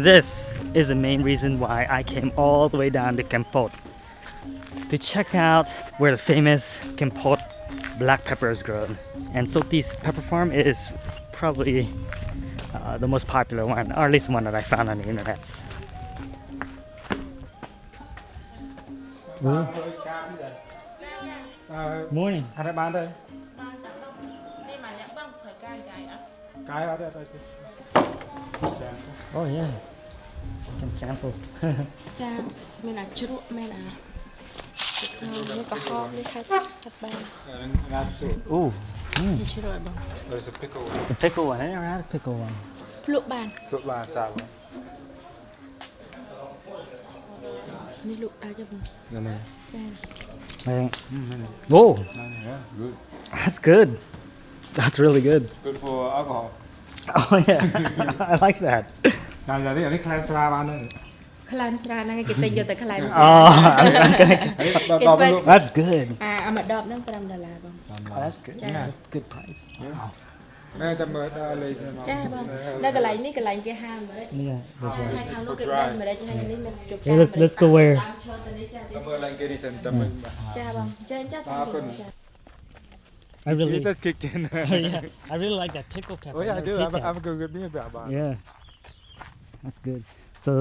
this is the main reason why I came all the way down to Kampot to check out where the famous Kampot black pepper is grown. And Soti's pepper farm is probably the most popular one, or at least one that I found on the internet. Morning. Oh yeah, you can sample. Ooh, There's a pickle. the pickle one. I never had a pickle one. Look bàn. Look like that one. Ni look ra cho mình. Whoa, Yeah, good. that's good. That's really good. Good for alcohol. Oh yeah, I like that. Now, this clam slab on it. Khlan sra ហ្នឹងគេទិញយកតែខ្លែង Oh, that's good. អាមួយដបហ្នឹង$5 បង Oh, that's good. Yeah, good price. Wow. តែមើលដល់លេខមក ចាបងនៅកន្លែងនេះកន្លែងគេហាមម្រេច Yeah. ហើយខាងនោះគេដាំម្រេចហើយនេះមានជប់ Hey, let's go where. ដើមឈើទៅនេះចាទេ មើលឡើងគេនេះសិនតែមើល ចាបងចេញចាទៅចា I really, That's kicked in. yeah, I really like that pickle pepper. Oh yeah, I I've do. never tasted I've got good beer about it. Yeah, that's good. So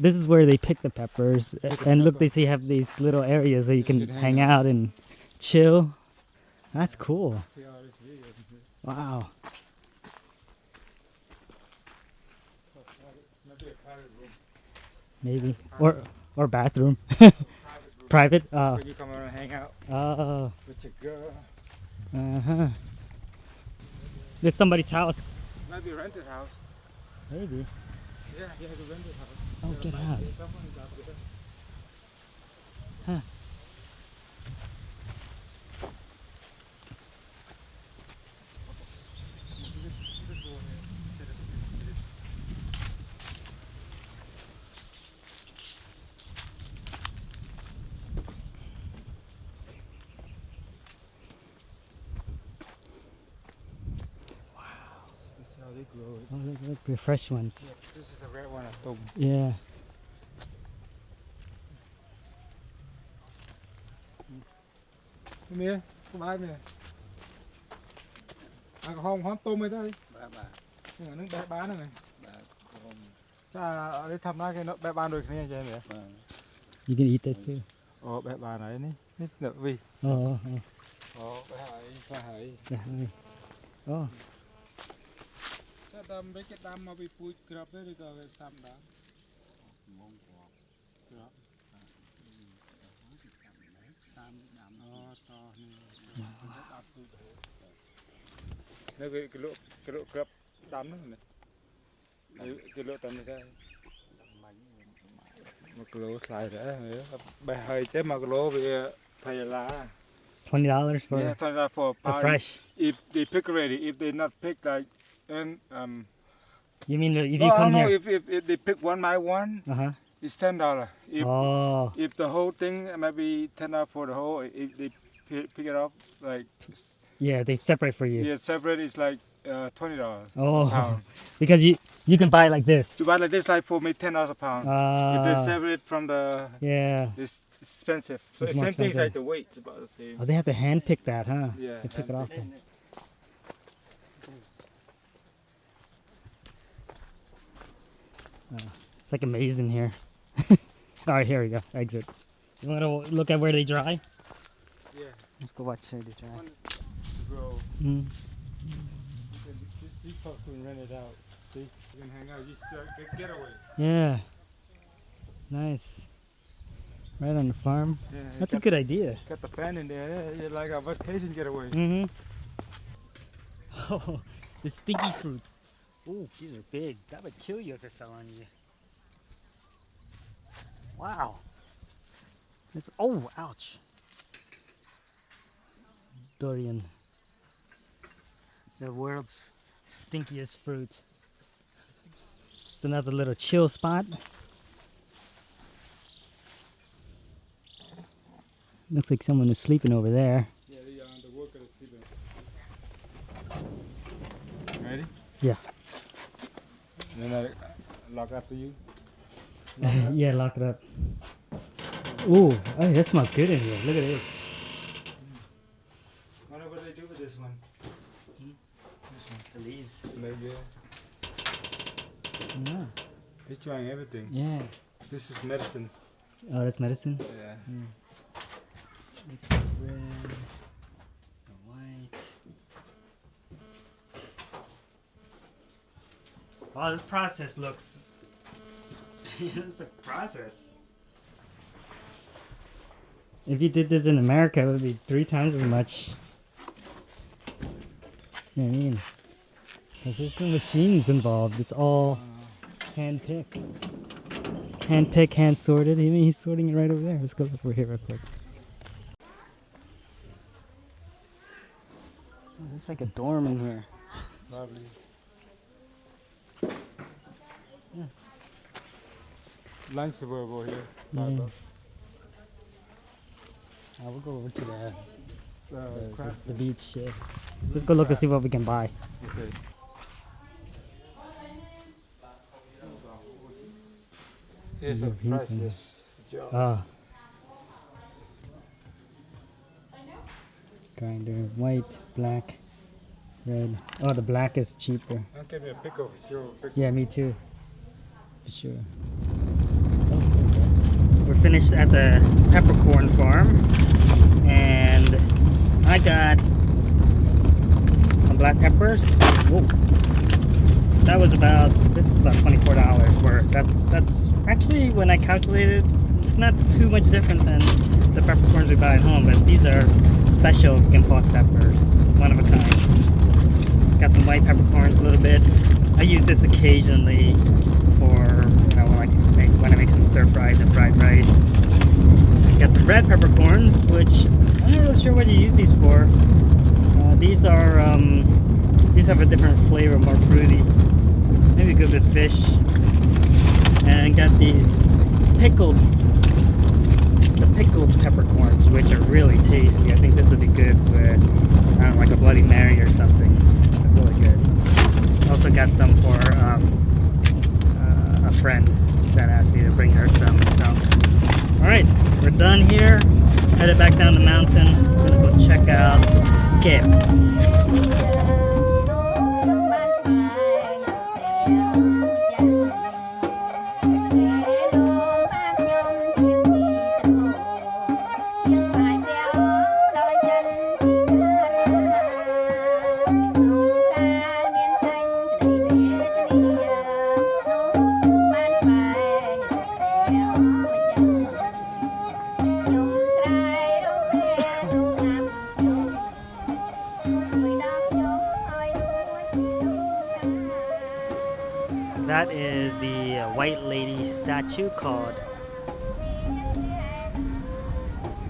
this is where they pick the peppers, and look, they have these little areas that you can hang out and chill. That's cool. Wow. Maybe or bathroom. Private. When you come around and hang out Oh. with your girl. Uh-huh. There's somebody's house. Might be a rented house. Maybe. Yeah, you have a rented house. Oh, get out. Huh. They grow it. Oh, look, the fresh ones. Yeah, this is the red one at home. Yeah. Nè, có bán nè. À không, hóm tôm rồi đây. Nhưng mà nó bé bán này. Ở đây thăm cái nó bé bán rồi kia vậy nè. You can eat this too. Ồ, bé bán này nè. Nè nợ vì. Oh. Ồ, bé hải. Yeah. Oh. Đâm mấy cái đâm mà bị bụi crop đấy rồi cái xăm đó. Crop. Nó cái lỗ crop đâm đó này. Cái lỗ đâm này đây. Một lỗ slide đấy. Bé hơi chứ mà cái lỗ bị thay lá. $20 for Yeah, $20 for a the pound. fresh. If they pick already, if they not pick like, and You mean if you come here? If they pick one by one, Uh-huh. it's $10. If the whole thing maybe $10 for the whole. If they pick it up like Yeah, they separate for you. yeah, separate is like $20 a Oh, pound. because you can buy it like this. To buy like this, like for me $10 a pound. If they separate from the, Yeah. it's expensive. So It's the more same thing is like expensive. the weight. It's about the same. Oh, they have to hand pick that, huh? Yeah. They pick it off. Then. It's like a maze in here. All right, here we go. Exit. You want to look at where they dry? Yeah. Let's go watch where they dry. One grow. Mm. These folks can rent it out. See, you can hang out. You still get away. Yeah. Nice. Right on the farm. Yeah, That's a good idea. got the fan in there. Yeah, you're like a vacation getaway. Mm-hmm. Oh, the stinky fruit. Oh, these are big. That would kill you if it fell on you. Wow. It's, oh, ouch. Durian. The world's stinkiest fruit. It's another little chill spot. Looks like someone is sleeping over there. Yeah, the worker is sleeping. Ready? Yeah. And then lock after you. Yeah, lock it up. Ooh, hey, that smells good in here. Look at this. I wonder what they do with this one. This one. The leaves. Like, Yeah. they're trying everything. Yeah. This is medicine. Oh, that's medicine? Yeah. It's the red, the white. Wow, this process looks... it's a process. If you did this in America, it would be 3 times as much. You know what I mean? Because there's no machines involved. It's all hand-picked. Hand-picked, hand-sorted. Even he's sorting it right over there. Let's go over here real quick. Oh, there's like a dorm in here. Lovely. Yeah. Lunch over here. Yeah. We'll go over to the beach. Yeah. Let's go look and see what we can buy. Okay. Here's the priceless job. Ah. Grinder, white, black, red. Oh, the black is cheaper. I'll give me a pickle for sure. Yeah, me too. For sure. Oh, okay. We're finished at the peppercorn farm, and I got some black peppers. Whoa. That was about, this is about $24 worth. That's actually, when I calculated, it's not too much different than the peppercorns we buy at home, but these are special Kampot peppers, one of a kind. Got some white peppercorns a little bit. I use this occasionally for, you know, when I make some stir fries and fried rice. Got some red peppercorns, which I'm not really sure what you use these for. These have a different flavor, more fruity. Maybe good with fish. And I got these pickled peppercorns, which are really tasty. I think this would be good with, I don't know, like a Bloody Mary or something. Really good. Also got some for a friend that asked me to bring her some. So, all right, we're done here. Headed back down the mountain. Gonna go check out Kep. That is the white lady statue called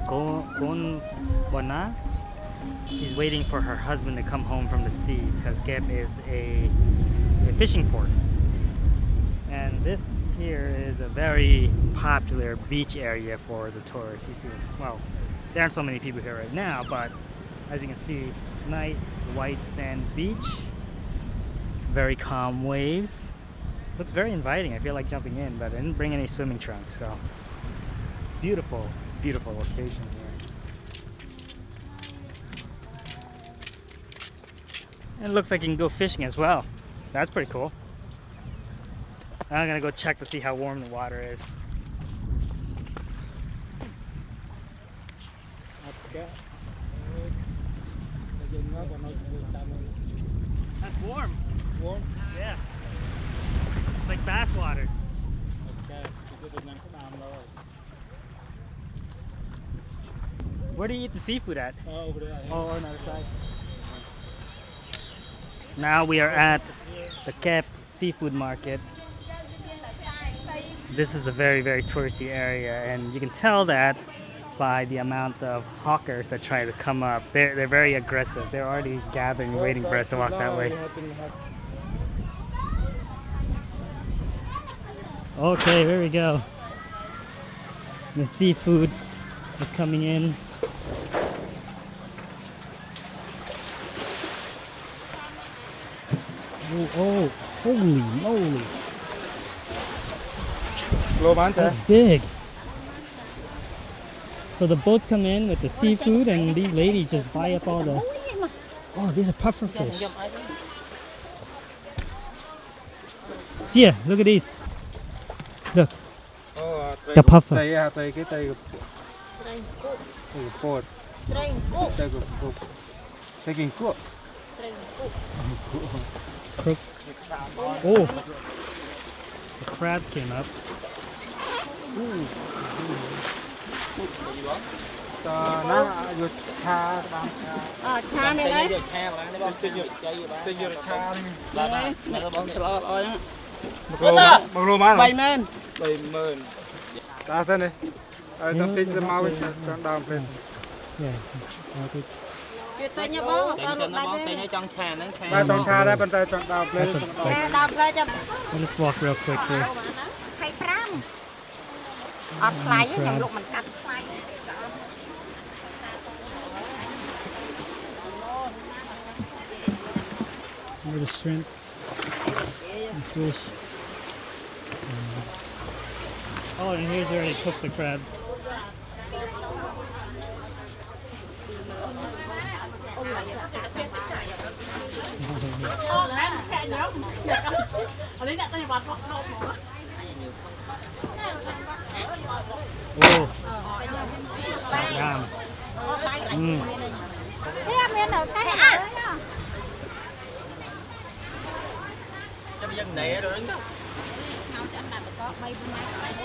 Gonwana. She's waiting for her husband to come home from the sea because Kep is a fishing port. And this here is a very popular beach area for the tourists. You see, well, there aren't so many people here right now, but as you can see, nice white sand beach, very calm waves. Looks very inviting. I feel like jumping in, but I didn't bring any swimming trunks, so beautiful, beautiful location here. And it looks like you can go fishing as well. That's pretty cool. I'm gonna go check to see how warm the water is. That's warm. Warm? Yeah. It's like bath water. Where do you eat the seafood at? Over there. Oh, on the other side. Now we are at the Kep Seafood Market. This is a very, very touristy area, and you can tell that by the amount of hawkers that try to come up. They're very aggressive. They're already gathering, waiting for us to walk that way. Okay, here we go. The seafood is coming in. Oh, holy moly. lô bán chả. That's big. So the boats come in with the seafood, and these ladies just buy up all the. Oh, these are puffer fish. Gia, look at these. Look, the puffer. Tay cái tay cột. Tay cột. Tay kinh cột. Crook. Oh, the crabs came up. Nó vừa cha bán. Cha này đấy. Tay vừa cha đi. Bằng lô bán. 70,000. Ta xem đi. Tao tính ra mau cho đào lên. Yeah. Việc tay nha bố, con lục lại đi. Ta chọn cha đấy, bên tay chọn đào lên. Đạp lên cho. Let's walk real quick here. Thay pram. Ọt lại với nhầm lúc mình cắt lại. Look at the shrimp, and fish. Oh, and here's where they cook the crabs. Oh, yum. Thế em lên được cái này.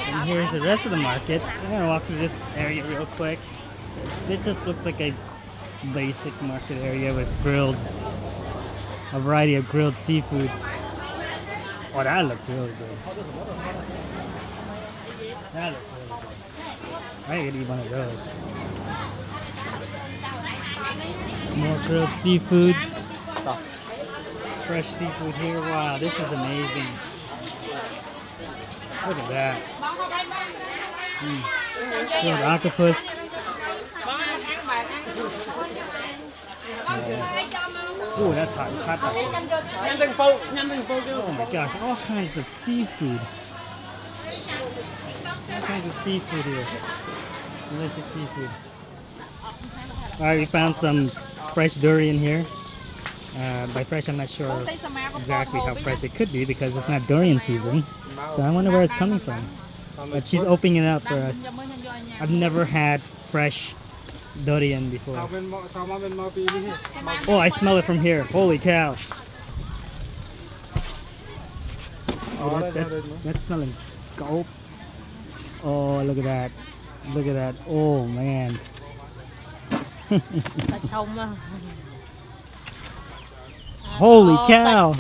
And here's the rest of the market. I'm gonna walk through this area real quick. It just looks like a basic market area with a variety of grilled seafoods. Oh, that looks really good. That looks really good. I could eat one of those. More grilled seafoods. Fresh seafood here. Wow, this is amazing. Look at that. Grilled octopus. Oh, that's hot. It's hot. Oh my gosh, all kinds of seafood. All kinds of seafood here. Delicious seafood. Alright, we found some fresh durian here. By fresh, I'm not sure exactly how fresh it could be because it's not durian season. So I wonder where it's coming from. But she's opening it up for us. I've never had fresh durian before. Oh, I smell it from here. Holy cow. Oh, that's smelling gulp. Oh, look at that. Look at that. Oh, man. Holy cow.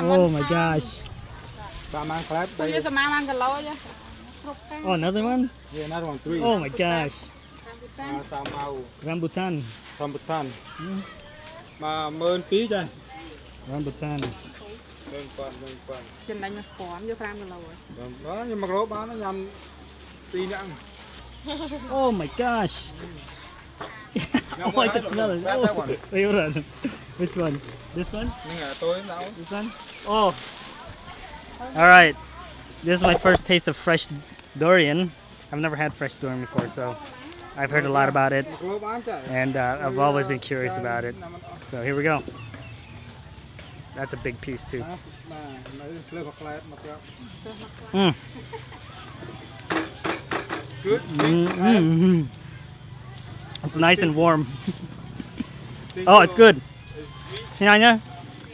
Oh my gosh. Oh, another one? Yeah, another one, 3. Oh my gosh. Rambutan. Rambutan. Mà mơn phí cho. Rambutan. Trên đây nó phỏm vô pram rồi. Đó, nhưng mà lỗ bán nó nhầm tí nữa. Oh my gosh. Oh, I can smell it. Oh. Wait, hold on. Which one? This one? This one? Oh. Alright. This is my first taste of fresh durian. I've never had fresh durian before, so I've heard a lot about it. And I've always been curious about it. So here we go. That's a big piece too. Mm. Good. It's nice and warm. Oh, it's good.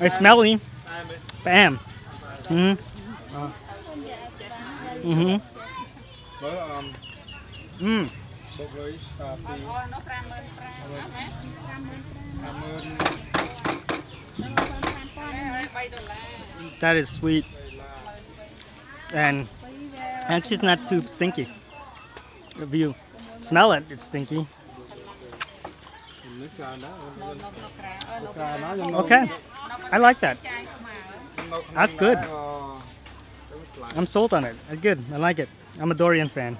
It's smelly. Bam. That is sweet. And actually it's not too stinky. If you smell it, it's stinky. Okay, I like that. That's good. I'm sold on it. It's good. I like it. I'm a durian fan.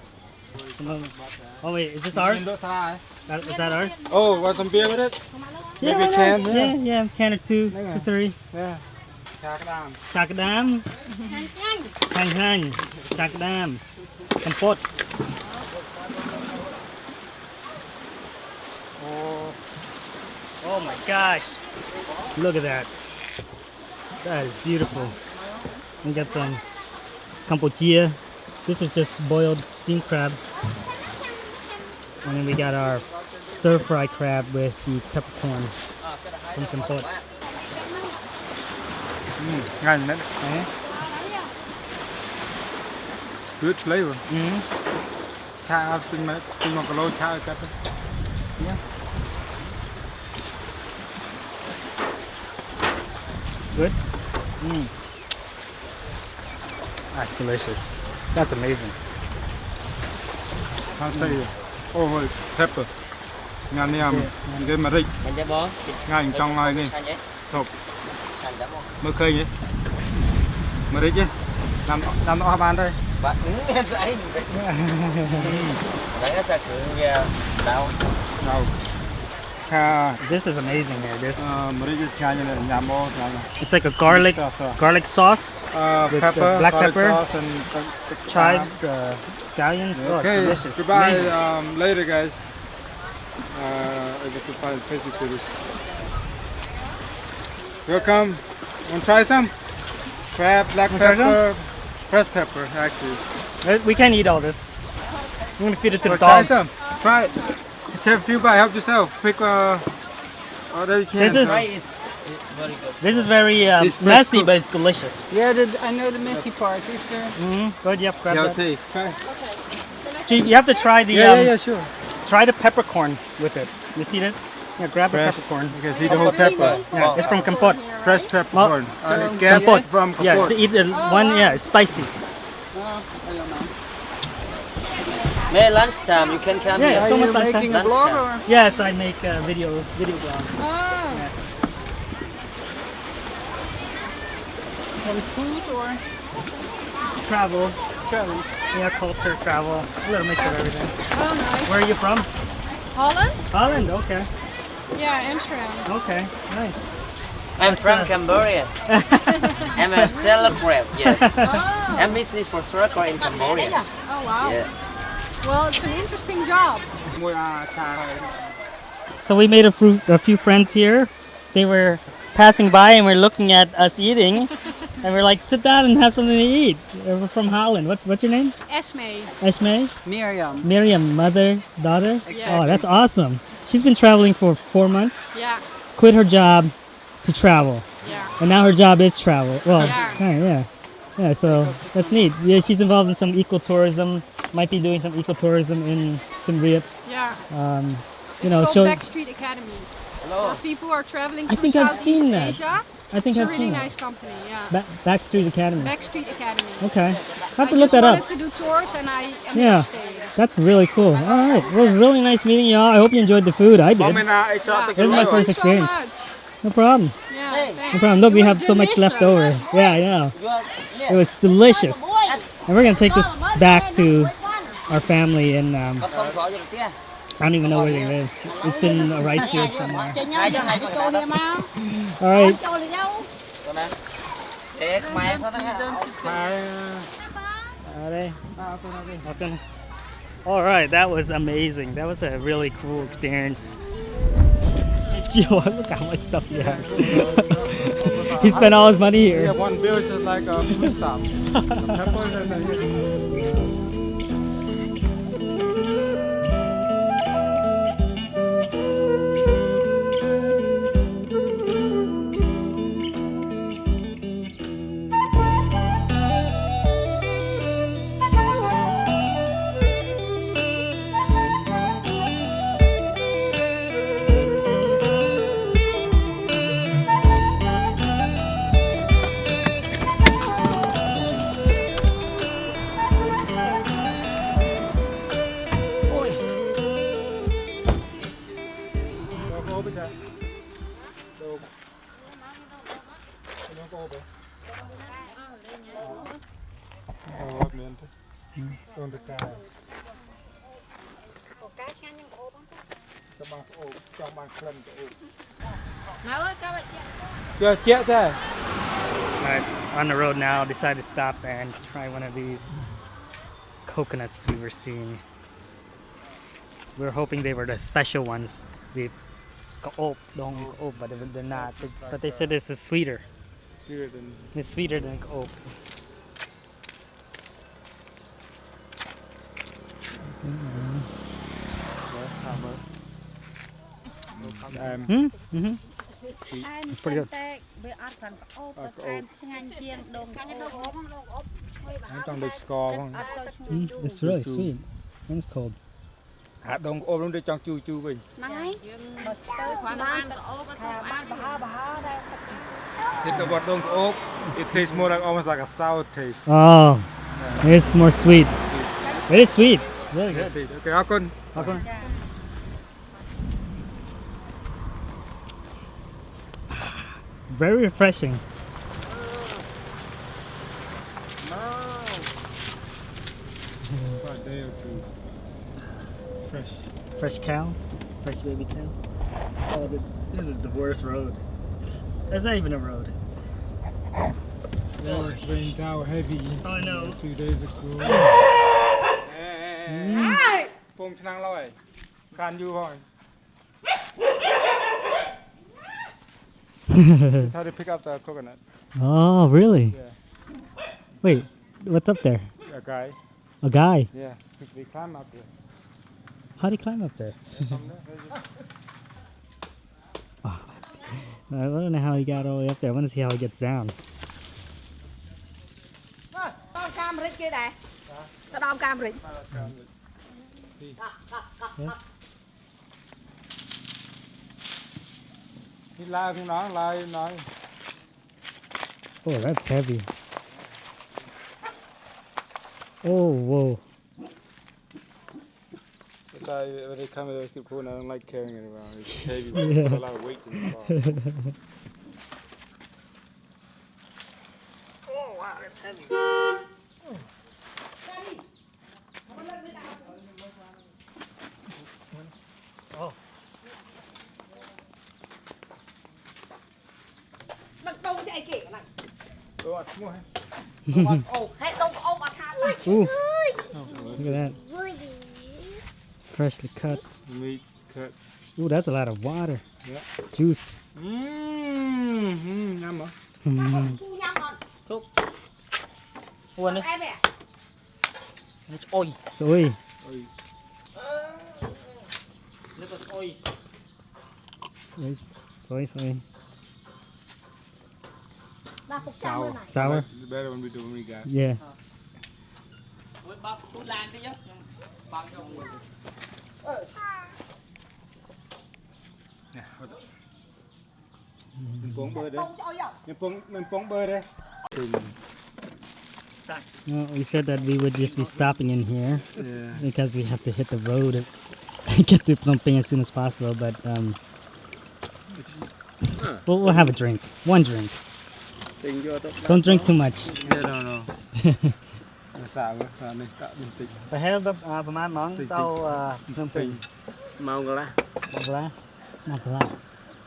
Oh wait, is this ours? Is that ours? Oh, want some beer with it? Yeah, Maybe a can, yeah. Yeah, can or two, 3. Yeah. Chakdam. Hang. Chakdam. Kampot. Oh my gosh. Look at that. That is beautiful. We got some Cambodia. This is just boiled steamed crab. And then we got our stir-fry crab with the peppercorn from Kampot. Ngon đấy. Good flavor. Cha tinh một kilo cha cắt. Yeah. Good? That's delicious. That's amazing. I'll tell you. Oh, pepper. Ngon đi em. Cái mà rich. Ngon trong này đi. Thục. Mơ khơi nhỉ? Mơ rich nhỉ? Làm nó bán đây. Bạn nghe dãy gì vậy? Đấy nó sẽ cứ đau. This is amazing here. This It's it's like a garlic sauce with pepper, black pepper, sauce and chives, scallions. Oh, it's okay, delicious. goodbye. Amazing. Later, guys. I got to find tasty for this. Welcome. Want to try some? Crab, black pepper, fresh pepper, actually. We can't eat all this. I'm gonna feed it to the Try dogs. some. Try it. Take a few bites. Help yourself. Pick whatever you can. This is Very good. this is very It's fresh messy, fruit. but it's delicious. Yeah, I know the messy part, yes, sir. Good. Yep. Grab Yeah, that. taste. Try. Gee, you have to try the Yeah, sure. try the peppercorn with it. You see that? Yeah, grab the Fresh. peppercorn. You can see the whole pepper. Yeah, it's from Kampot. Fresh peppercorn. Kampot. From Yeah, Kampot. to eat the one. Yeah, it's spicy. May lunchtime you can come Yeah, here. it's Are almost you like making a lunchtime. vlog or? Yes, I make video blogs. Oh. On food or? Travel. Yeah, culture, travel. A little mix of everything. Oh, nice. Where are you from? Holland? Holland. Okay. Yeah, Amsterdam. Okay. Nice. I'm from Cambodia. I'm a celebrant, yes. Oh. I'm busy for circle in Cambodia. Oh, wow. Yeah. Well, it's an interesting job. So we made a few friends here. They were passing by and were looking at us eating, and we're like, sit down and have something to eat. We're from Holland. What's your name? Esme. Eshme? Miriam. Miriam, mother, daughter? Yeah. Oh, that's awesome. She's been traveling for 4 months. Yeah. Quit her job to travel. Yeah. And now her job is travel. Well, Yeah. yeah, so that's neat. Yeah, she's involved in some ecotourism. Might be doing some ecotourism in Siem Reap. Yeah. You know, It's show. called Backstreet Academy. Hello. For people who are traveling I through think I've Southeast seen that. Asia. I think It's I've a really seen nice company, yeah. that. Backstreet Academy. Backstreet Academy. Okay, I have to I look just that up. wanted to do tours and I ended Yeah. up staying. That's really cool. All right, well, it was really nice meeting y'all. I hope you enjoyed the food. I did. Yeah. This is my Thank first you so experience. much. No problem. Yeah, Hey. thanks. No problem. Look, It we was have so much left over. delicious. Yeah, I know. You are, It was delicious. And we're gonna take this back to our family in Có xong khỏi rồi kia. I don't even know where they live. It's in a rice field somewhere. Hai cho hai con này đó. All right. Con này. Để Khmer sao đó. All right, that was amazing. That was a really cool experience. Yo, look how much stuff he has. He spent all his money Yeah, here. one bill is like a food stop. The peppers and Má ơi, các bạn chị. Chưa chết thế. Alright, on the road now, decided to stop and try one of these coconuts we were seeing. We were hoping they were the special ones, the kaop, dong kaop, but they're not. But they said this is sweeter. It's sweeter than kaop. It's pretty good. It's really sweet and it's cold. Hạt đông ôm nó để trong chu chu bình. It's the what don't ốp. It tastes more like almost like a sour taste. Oh, it's more sweet. It is sweet. Really good. Okay, how con? Very refreshing. About a day or two. Fresh. Fresh cow, fresh baby cow. Oh, this is the worst road. That's not even a road. Yeah, it's rain down heavy. Oh, I know. 2 days ago. Pong chnang loi. Can you boy? That's how they pick up the coconut. Oh, really? Yeah. Wait, what's up there? A guy. A guy? Yeah. They climb up there. How'd he climb up there? Oh, I don't know how he got all the way up there. I want to see how he gets down. He lai không nói, nói. Oh, that's heavy. Oh, whoa. When they come with those people, I don't like carrying it around. It's heavy. Yeah. Put a lot of weight in the car. Oh, wow, that's heavy. Oh. Ooh. Look at that. Freshly cut. Meat cut. Ooh, that's a lot of water. Yeah. Juice. Nhâm hả? Ôi. Ôi. Ôi. Sorry. Sour. Sour? The better when we do when we got. Yeah. Mình phóng bơi đấy. Mình phóng bơi đấy. No, we said that we would just be stopping in here Yeah. because we have to hit the road and get to Phnom Penh as soon as possible. But we'll have a drink. One drink. Don't drink too much. Yeah, no. Xạo quá, này tạo bình tĩnh. Phải hếtประมาณมองเต้าPhnom Penh. Mangala. Mangala.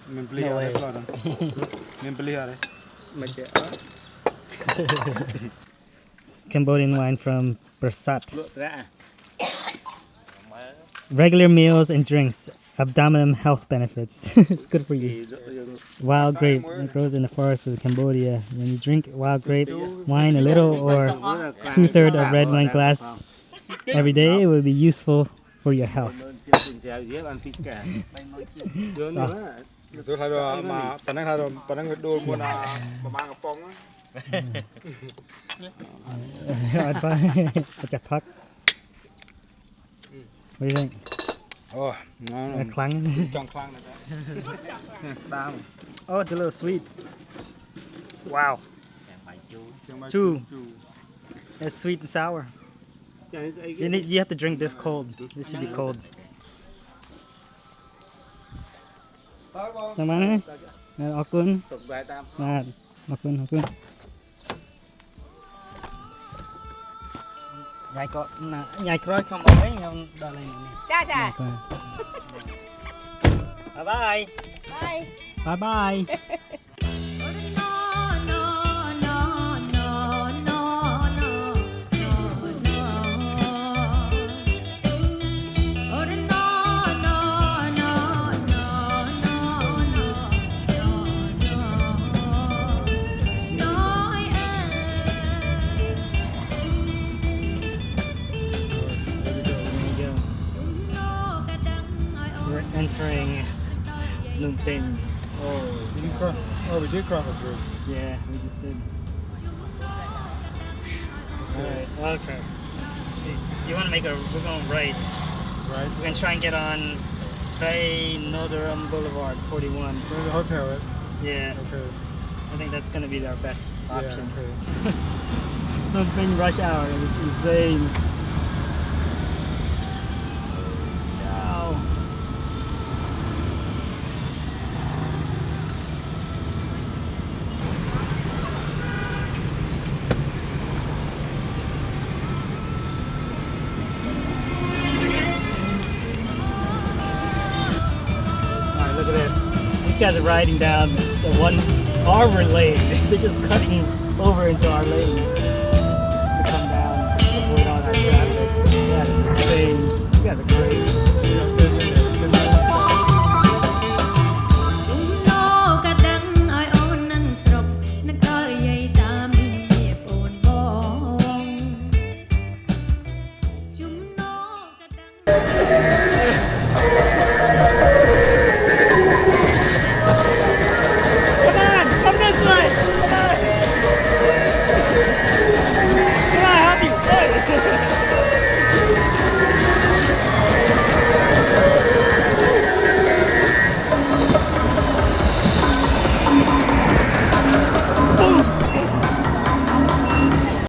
Mình beli ở đấy rồi. Mình beli ở đấy. Mình sẽ Cambodian wine from Bersat. luộc ra. Regular meals and drinks. Abdominal health benefits. It's good for you. Wild grape that grows in the forests of Cambodia. When you drink wild grape wine a little or 2/3 of red wine glass every day, it will be useful for your health. Tôi thay đồ mà tận năng thay đồ đôi mua là mà mang cái pong á. Chặt phắc. What do you think? Oh, no. Clang. Trong khoang này. Đam. Oh, it's a little sweet. Wow. Two. It's sweet and sour. You have to drink this cold. This should be cold. Tama na. Akun. Akun. Nhai coi không ấy nhau đòi này. Cha. Bye bye. Bye bye. crossing Phnom Penh. Oh, we did cross a bridge. Yeah, we just did. Alright, okay. See, you want to make we're going right. Right. We're going to try and get on Bay Nodaram Boulevard 41. There's a hotel, right? Yeah, Okay. I think that's going to be our best option. Yeah, okay. Phnom Penh rush hour, it was insane. Wow. Alright, look at this. These guys are riding down our lane. They're just cutting over into our lane to come down, avoid all that traffic. Yeah, it's insane. These guys are crazy. ជុំណូក៏ដឹងឲ្យអូននឹងស្រុកនឹកដល់យាយតាមានមានអូនបងជុំណូក៏ដឹង